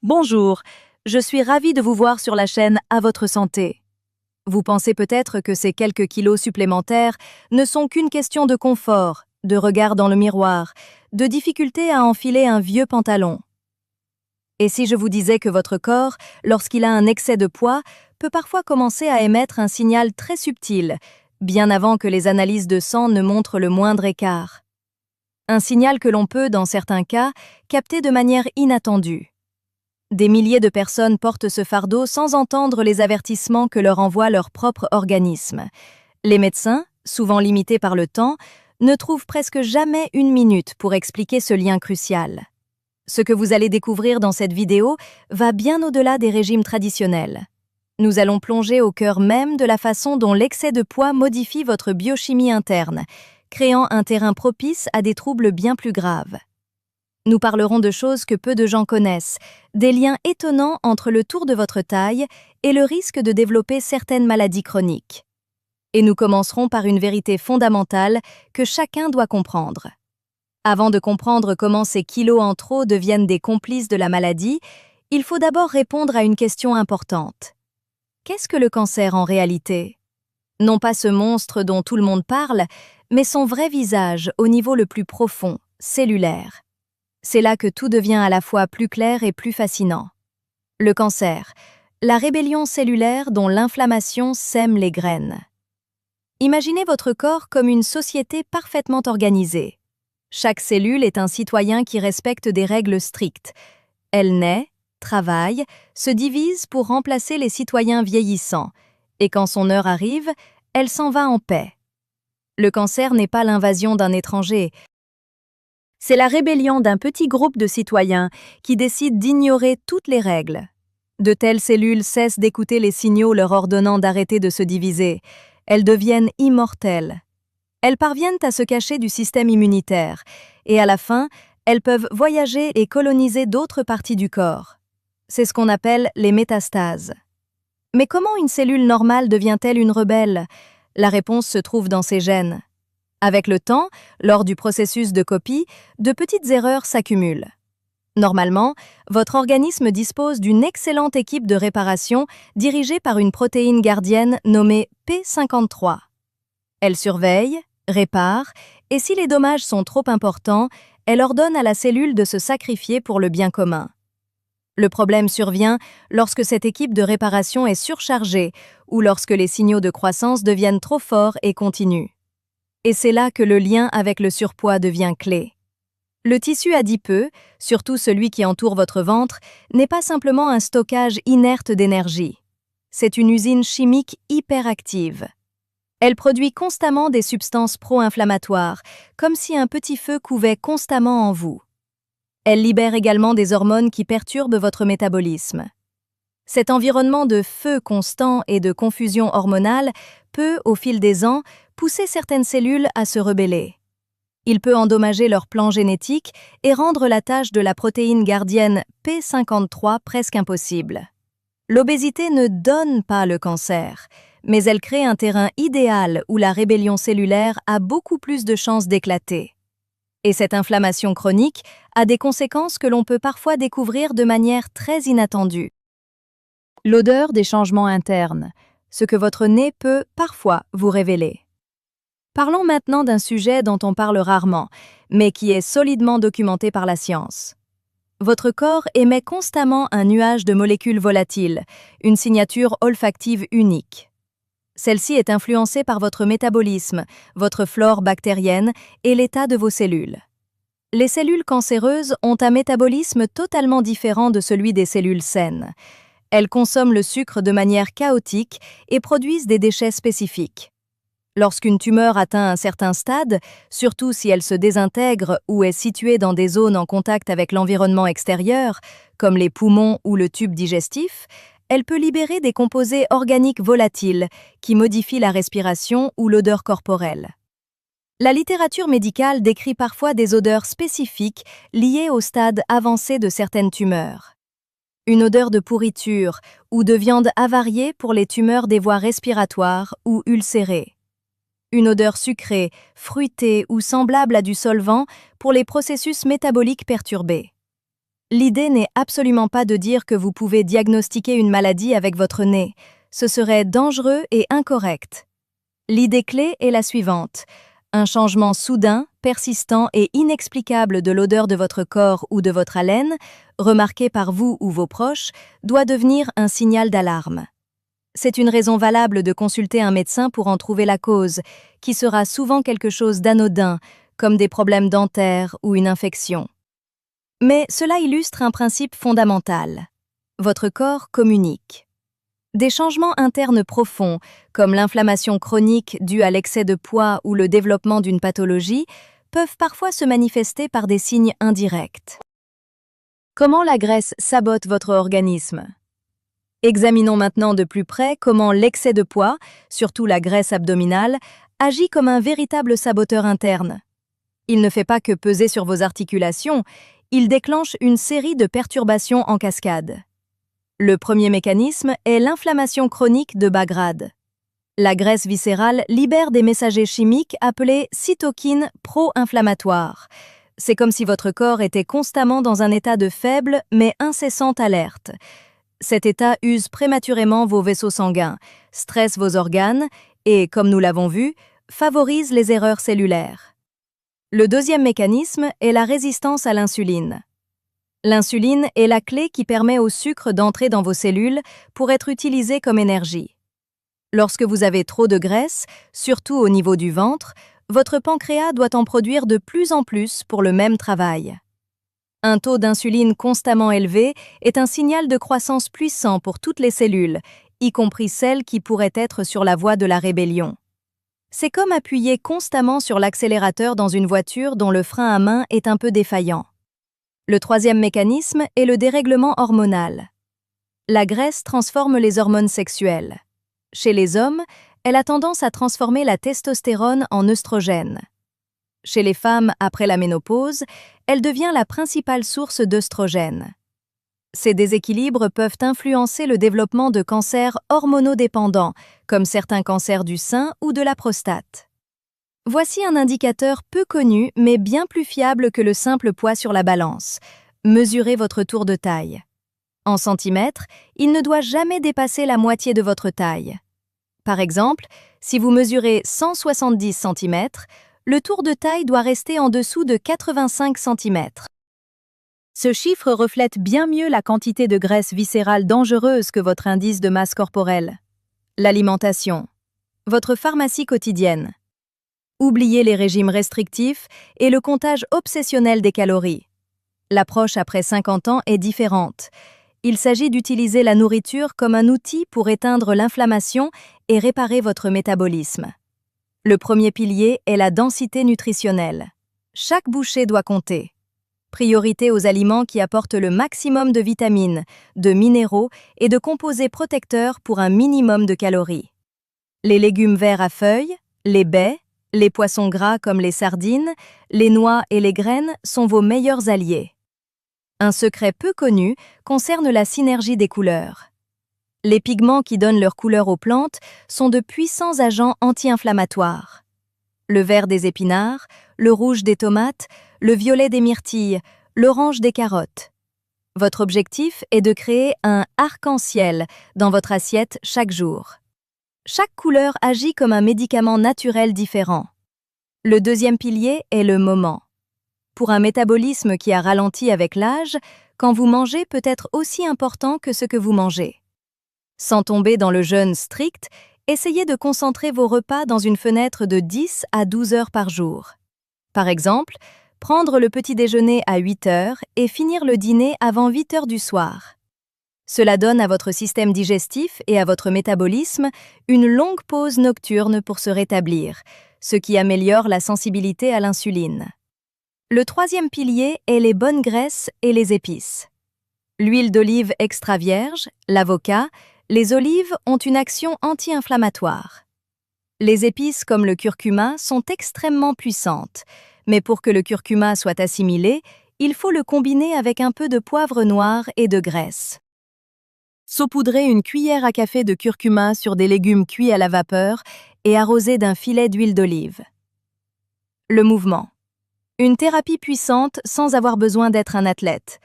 Bonjour, je suis ravie de vous voir sur la chaîne À votre santé. Vous pensez peut-être que ces quelques kilos supplémentaires ne sont qu'une question de confort, de regard dans le miroir, de difficulté à enfiler un vieux pantalon. Et si je vous disais que votre corps, lorsqu'il a un excès de poids, peut parfois commencer à émettre un signal très subtil, bien avant que les analyses de sang ne montrent le moindre écart. Un signal que l'on peut, dans certains cas, capter de manière inattendue. Des milliers de personnes portent ce fardeau sans entendre les avertissements que leur envoie leur propre organisme. Les médecins, souvent limités par le temps, ne trouvent presque jamais une minute pour expliquer ce lien crucial. Ce que vous allez découvrir dans cette vidéo va bien au-delà des régimes traditionnels. Nous allons plonger au cœur même de la façon dont l'excès de poids modifie votre biochimie interne, créant un terrain propice à des troubles bien plus graves. Nous parlerons de choses que peu de gens connaissent, des liens étonnants entre le tour de votre taille et le risque de développer certaines maladies chroniques. Et nous commencerons par une vérité fondamentale que chacun doit comprendre. Avant de comprendre comment ces kilos en trop deviennent des complices de la maladie, il faut d'abord répondre à une question importante. Qu'est-ce que le cancer en réalité? Non pas ce monstre dont tout le monde parle, mais son vrai visage au niveau le plus profond, cellulaire. C'est là que tout devient à la fois plus clair et plus fascinant. Le cancer, la rébellion cellulaire dont l'inflammation sème les graines. Imaginez votre corps comme une société parfaitement organisée. Chaque cellule est un citoyen qui respecte des règles strictes. Elle naît, travaille, se divise pour remplacer les citoyens vieillissants, et quand son heure arrive, elle s'en va en paix. Le cancer n'est pas l'invasion d'un étranger. C'est la rébellion d'un petit groupe de citoyens qui décident d'ignorer toutes les règles. De telles cellules cessent d'écouter les signaux leur ordonnant d'arrêter de se diviser. Elles deviennent immortelles. Elles parviennent à se cacher du système immunitaire et à la fin, elles peuvent voyager et coloniser d'autres parties du corps. C'est ce qu'on appelle les métastases. Mais comment une cellule normale devient-elle une rebelle? La réponse se trouve dans ses gènes. Avec le temps, lors du processus de copie, de petites erreurs s'accumulent. Normalement, votre organisme dispose d'une excellente équipe de réparation dirigée par une protéine gardienne nommée P53. Elle surveille, répare, et si les dommages sont trop importants, elle ordonne à la cellule de se sacrifier pour le bien commun. Le problème survient lorsque cette équipe de réparation est surchargée ou lorsque les signaux de croissance deviennent trop forts et continus. Et c'est là que le lien avec le surpoids devient clé. Le tissu adipeux, surtout celui qui entoure votre ventre, n'est pas simplement un stockage inerte d'énergie. C'est une usine chimique hyperactive. Elle produit constamment des substances pro-inflammatoires, comme si un petit feu couvait constamment en vous. Elle libère également des hormones qui perturbent votre métabolisme. Cet environnement de feu constant et de confusion hormonale peut, au fil des ans, pousser certaines cellules à se rebeller. Il peut endommager leur plan génétique et rendre la tâche de la protéine gardienne P53 presque impossible. L'obésité ne donne pas le cancer, mais elle crée un terrain idéal où la rébellion cellulaire a beaucoup plus de chances d'éclater. Et cette inflammation chronique a des conséquences que l'on peut parfois découvrir de manière très inattendue. L'odeur des changements internes, ce que votre nez peut parfois vous révéler. Parlons maintenant d'un sujet dont on parle rarement, mais qui est solidement documenté par la science. Votre corps émet constamment un nuage de molécules volatiles, une signature olfactive unique. Celle-ci est influencée par votre métabolisme, votre flore bactérienne et l'état de vos cellules. Les cellules cancéreuses ont un métabolisme totalement différent de celui des cellules saines. Elles consomment le sucre de manière chaotique et produisent des déchets spécifiques. Lorsqu'une tumeur atteint un certain stade, surtout si elle se désintègre ou est située dans des zones en contact avec l'environnement extérieur, comme les poumons ou le tube digestif, elle peut libérer des composés organiques volatiles qui modifient la respiration ou l'odeur corporelle. La littérature médicale décrit parfois des odeurs spécifiques liées au stade avancé de certaines tumeurs. Une odeur de pourriture ou de viande avariée pour les tumeurs des voies respiratoires ou ulcérées. Une odeur sucrée, fruitée ou semblable à du solvant pour les processus métaboliques perturbés. L'idée n'est absolument pas de dire que vous pouvez diagnostiquer une maladie avec votre nez. Ce serait dangereux et incorrect. L'idée clé est la suivante. Un changement soudain, persistant et inexplicable de l'odeur de votre corps ou de votre haleine, remarqué par vous ou vos proches, doit devenir un signal d'alarme. C'est une raison valable de consulter un médecin pour en trouver la cause, qui sera souvent quelque chose d'anodin, comme des problèmes dentaires ou une infection. Mais cela illustre un principe fondamental. Votre corps communique. Des changements internes profonds, comme l'inflammation chronique due à l'excès de poids ou le développement d'une pathologie, peuvent parfois se manifester par des signes indirects. Comment la graisse sabote votre organisme? Examinons maintenant de plus près comment l'excès de poids, surtout la graisse abdominale, agit comme un véritable saboteur interne. Il ne fait pas que peser sur vos articulations, il déclenche une série de perturbations en cascade. Le premier mécanisme est l'inflammation chronique de bas grade. La graisse viscérale libère des messagers chimiques appelés cytokines pro-inflammatoires. C'est comme si votre corps était constamment dans un état de faible mais incessante alerte. Cet état use prématurément vos vaisseaux sanguins, stresse vos organes et, comme nous l'avons vu, favorise les erreurs cellulaires. Le deuxième mécanisme est la résistance à l'insuline. L'insuline est la clé qui permet au sucre d'entrer dans vos cellules pour être utilisé comme énergie. Lorsque vous avez trop de graisse, surtout au niveau du ventre, votre pancréas doit en produire de plus en plus pour le même travail. Un taux d'insuline constamment élevé est un signal de croissance puissant pour toutes les cellules, y compris celles qui pourraient être sur la voie de la rébellion. C'est comme appuyer constamment sur l'accélérateur dans une voiture dont le frein à main est un peu défaillant. Le troisième mécanisme est le dérèglement hormonal. La graisse transforme les hormones sexuelles. Chez les hommes, elle a tendance à transformer la testostérone en œstrogène. Chez les femmes après la ménopause, elle devient la principale source d'œstrogène. Ces déséquilibres peuvent influencer le développement de cancers hormonodépendants, comme certains cancers du sein ou de la prostate. Voici un indicateur peu connu mais bien plus fiable que le simple poids sur la balance. Mesurez votre tour de taille. En centimètres, il ne doit jamais dépasser la moitié de votre taille. Par exemple, si vous mesurez 170 cm, le tour de taille doit rester en dessous de 85 cm. Ce chiffre reflète bien mieux la quantité de graisse viscérale dangereuse que votre indice de masse corporelle. L'alimentation. Votre pharmacie quotidienne. Oubliez les régimes restrictifs et le comptage obsessionnel des calories. L'approche après 50 ans est différente. Il s'agit d'utiliser la nourriture comme un outil pour éteindre l'inflammation et réparer votre métabolisme. Le premier pilier est la densité nutritionnelle. Chaque bouchée doit compter. Priorité aux aliments qui apportent le maximum de vitamines, de minéraux et de composés protecteurs pour un minimum de calories. Les légumes verts à feuilles, les baies, les poissons gras comme les sardines, les noix et les graines sont vos meilleurs alliés. Un secret peu connu concerne la synergie des couleurs. Les pigments qui donnent leur couleur aux plantes sont de puissants agents anti-inflammatoires. Le vert des épinards, le rouge des tomates, le violet des myrtilles, l'orange des carottes. Votre objectif est de créer un arc-en-ciel dans votre assiette chaque jour. Chaque couleur agit comme un médicament naturel différent. Le deuxième pilier est le moment. Pour un métabolisme qui a ralenti avec l'âge, quand vous mangez peut être aussi important que ce que vous mangez. Sans tomber dans le jeûne strict, essayez de concentrer vos repas dans une fenêtre de 10 à 12 heures par jour. Par exemple, prendre le petit déjeuner à 8 heures et finir le dîner avant 8 heures du soir. Cela donne à votre système digestif et à votre métabolisme une longue pause nocturne pour se rétablir, ce qui améliore la sensibilité à l'insuline. Le troisième pilier est les bonnes graisses et les épices. L'huile d'olive extra vierge, l'avocat, les olives ont une action anti-inflammatoire. Les épices comme le curcuma sont extrêmement puissantes, mais pour que le curcuma soit assimilé, il faut le combiner avec un peu de poivre noir et de graisse. Saupoudrez une cuillère à café de curcuma sur des légumes cuits à la vapeur et arrosez d'un filet d'huile d'olive. Le mouvement. Une thérapie puissante sans avoir besoin d'être un athlète.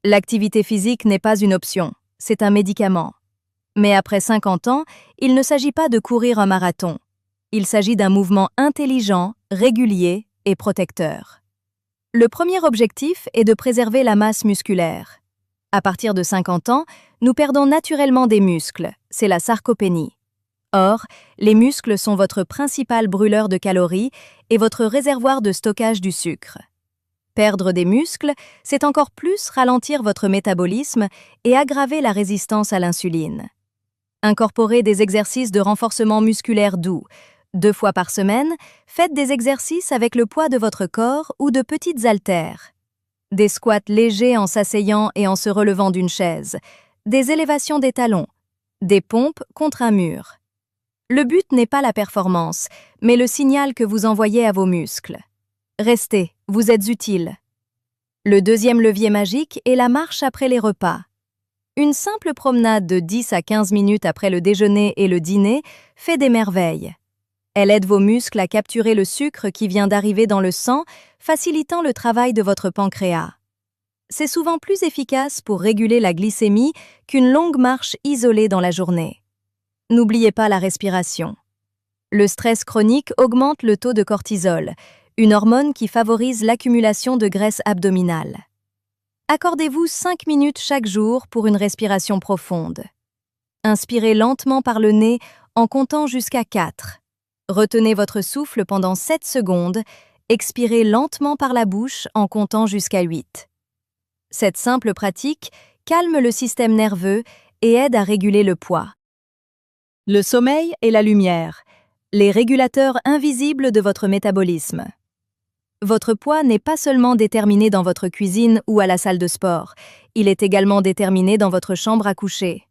L'activité physique n'est pas une option, c'est un médicament. Mais après 50 ans, il ne s'agit pas de courir un marathon. Il s'agit d'un mouvement intelligent, régulier et protecteur. Le premier objectif est de préserver la masse musculaire. À partir de 50 ans, nous perdons naturellement des muscles, c'est la sarcopénie. Or, les muscles sont votre principal brûleur de calories et votre réservoir de stockage du sucre. Perdre des muscles, c'est encore plus ralentir votre métabolisme et aggraver la résistance à l'insuline. Incorporez des exercices de renforcement musculaire doux. 2 fois par semaine, faites des exercices avec le poids de votre corps ou de petites haltères. Des squats légers en s'asseyant et en se relevant d'une chaise. Des élévations des talons. Des pompes contre un mur. Le but n'est pas la performance, mais le signal que vous envoyez à vos muscles. Restez, vous êtes utile. Le deuxième levier magique est la marche après les repas. Une simple promenade de 10 à 15 minutes après le déjeuner et le dîner fait des merveilles. Elle aide vos muscles à capturer le sucre qui vient d'arriver dans le sang, facilitant le travail de votre pancréas. C'est souvent plus efficace pour réguler la glycémie qu'une longue marche isolée dans la journée. N'oubliez pas la respiration. Le stress chronique augmente le taux de cortisol, une hormone qui favorise l'accumulation de graisse abdominale. Accordez-vous 5 minutes chaque jour pour une respiration profonde. Inspirez lentement par le nez en comptant jusqu'à 4. Retenez votre souffle pendant 7 secondes, expirez lentement par la bouche en comptant jusqu'à 8. Cette simple pratique calme le système nerveux et aide à réguler le poids. Le sommeil et la lumière, les régulateurs invisibles de votre métabolisme. Votre poids n'est pas seulement déterminé dans votre cuisine ou à la salle de sport, il est également déterminé dans votre chambre à coucher.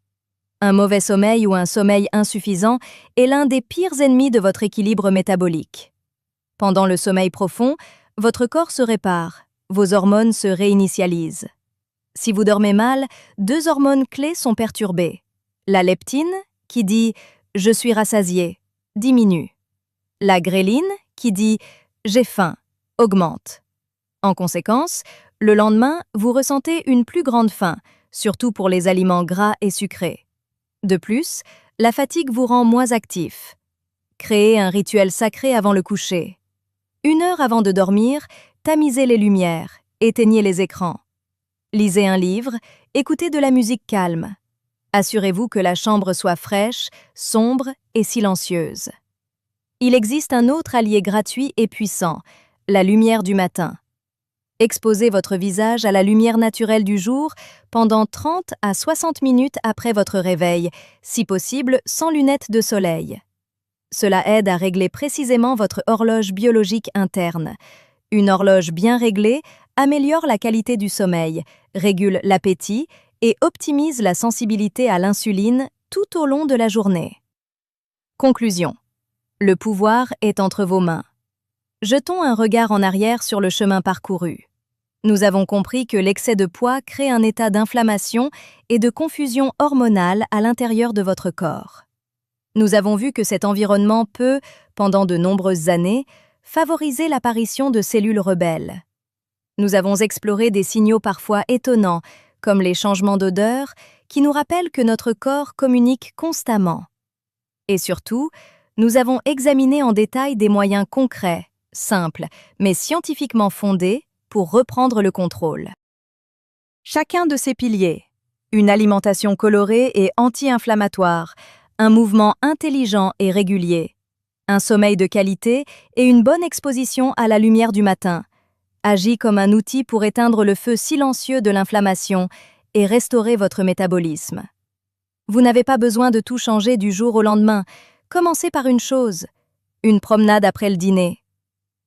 Un mauvais sommeil ou un sommeil insuffisant est l'un des pires ennemis de votre équilibre métabolique. Pendant le sommeil profond, votre corps se répare, vos hormones se réinitialisent. Si vous dormez mal, 2 hormones clés sont perturbées. La leptine, qui dit « je suis rassasié », diminue. La gréline, qui dit « j'ai faim », augmente. En conséquence, le lendemain, vous ressentez une plus grande faim, surtout pour les aliments gras et sucrés. De plus, la fatigue vous rend moins actif. Créez un rituel sacré avant le coucher. 1 heure avant de dormir, tamisez les lumières, éteignez les écrans. Lisez un livre, écoutez de la musique calme. Assurez-vous que la chambre soit fraîche, sombre et silencieuse. Il existe un autre allié gratuit et puissant, la lumière du matin. Exposez votre visage à la lumière naturelle du jour pendant 30 à 60 minutes après votre réveil, si possible sans lunettes de soleil. Cela aide à régler précisément votre horloge biologique interne. Une horloge bien réglée améliore la qualité du sommeil, régule l'appétit et optimise la sensibilité à l'insuline tout au long de la journée. Conclusion. Le pouvoir est entre vos mains. Jetons un regard en arrière sur le chemin parcouru. Nous avons compris que l'excès de poids crée un état d'inflammation et de confusion hormonale à l'intérieur de votre corps. Nous avons vu que cet environnement peut, pendant de nombreuses années, favoriser l'apparition de cellules rebelles. Nous avons exploré des signaux parfois étonnants, comme les changements d'odeur, qui nous rappellent que notre corps communique constamment. Et surtout, nous avons examiné en détail des moyens concrets, simples, mais scientifiquement fondés pour reprendre le contrôle. Chacun de ces piliers, une alimentation colorée et anti-inflammatoire, un mouvement intelligent et régulier, un sommeil de qualité et une bonne exposition à la lumière du matin, agit comme un outil pour éteindre le feu silencieux de l'inflammation et restaurer votre métabolisme. Vous n'avez pas besoin de tout changer du jour au lendemain. Commencez par une chose, une promenade après le dîner.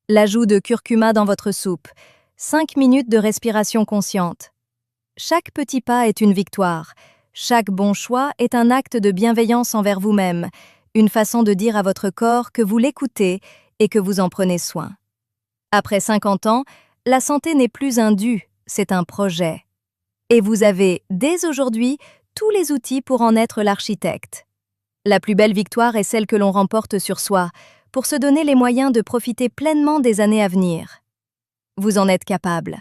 L'ajout de curcuma dans votre soupe, 5 minutes de respiration consciente. Chaque petit pas est une victoire. Chaque bon choix est un acte de bienveillance envers vous-même, une façon de dire à votre corps que vous l'écoutez et que vous en prenez soin. Après 50 ans, la santé n'est plus un dû, c'est un projet. Et vous avez, dès aujourd'hui, tous les outils pour en être l'architecte. La plus belle victoire est celle que l'on remporte sur soi, pour se donner les moyens de profiter pleinement des années à venir. Vous en êtes capable.